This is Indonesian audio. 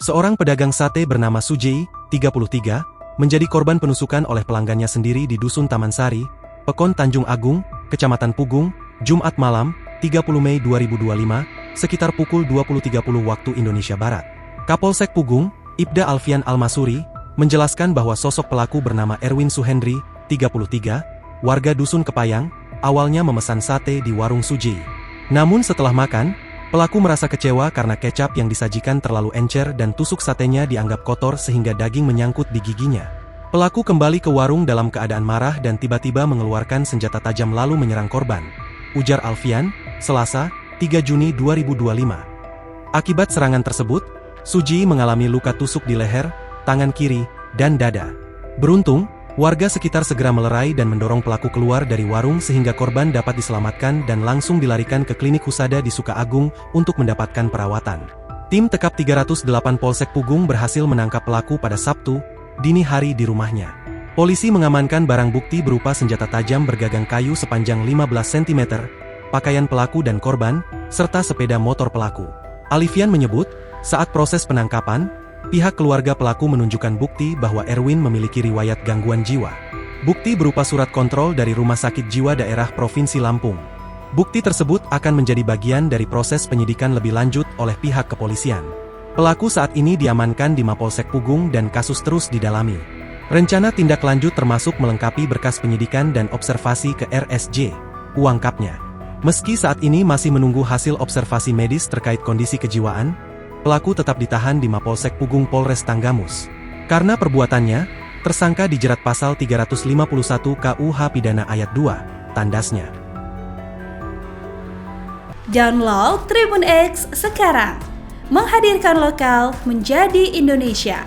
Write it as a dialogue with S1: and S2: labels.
S1: Seorang pedagang sate bernama Sujei, 33, menjadi korban penusukan oleh pelanggannya sendiri di Dusun Taman Sari, Pekon Tanjung Agung, Kecamatan Pugung, Jumat malam, 30 Mei 2025, sekitar pukul 20.30 waktu Indonesia Barat. Kapolsek Pugung, Ibda Alfian Almasuri, menjelaskan bahwa sosok pelaku bernama Erwin Suhendri, 33, warga Dusun Kepayang, awalnya memesan sate di warung Sujei. Namun setelah makan, pelaku merasa kecewa karena kecap yang disajikan terlalu encer dan tusuk satenya dianggap kotor sehingga daging menyangkut di giginya. Pelaku kembali ke warung dalam keadaan marah dan tiba-tiba mengeluarkan senjata tajam lalu menyerang korban. Ujar Alfian, Selasa, 3 Juni 2025. Akibat serangan tersebut, Sujei mengalami luka tusuk di leher, tangan kiri, dan dada. Beruntung, warga sekitar segera melerai dan mendorong pelaku keluar dari warung sehingga korban dapat diselamatkan dan langsung dilarikan ke klinik Husada di Sukaagung untuk mendapatkan perawatan. Tim Tekap 308 Polsek Pugung berhasil menangkap pelaku pada Sabtu, dini hari di rumahnya. Polisi mengamankan barang bukti berupa senjata tajam bergagang kayu sepanjang 15 cm, pakaian pelaku dan korban, serta sepeda motor pelaku. Alfian menyebut, saat proses penangkapan, pihak keluarga pelaku menunjukkan bukti bahwa Erwin memiliki riwayat gangguan jiwa. Bukti berupa surat kontrol dari Rumah Sakit Jiwa Daerah Provinsi Lampung. Bukti tersebut akan menjadi bagian dari proses penyidikan lebih lanjut oleh pihak kepolisian. Pelaku saat ini diamankan di Mapolsek Pugung dan kasus terus didalami. Rencana tindak lanjut termasuk melengkapi berkas penyidikan dan observasi ke RSJ, ungkapnya. Meski saat ini masih menunggu hasil observasi medis terkait kondisi kejiwaan, pelaku tetap ditahan di Mapolsek Pugung Polres Tanggamus. Karena perbuatannya, tersangka dijerat pasal 351 KUH Pidana ayat 2, tandasnya.
S2: Download Tribun X sekarang, menghadirkan lokal menjadi Indonesia.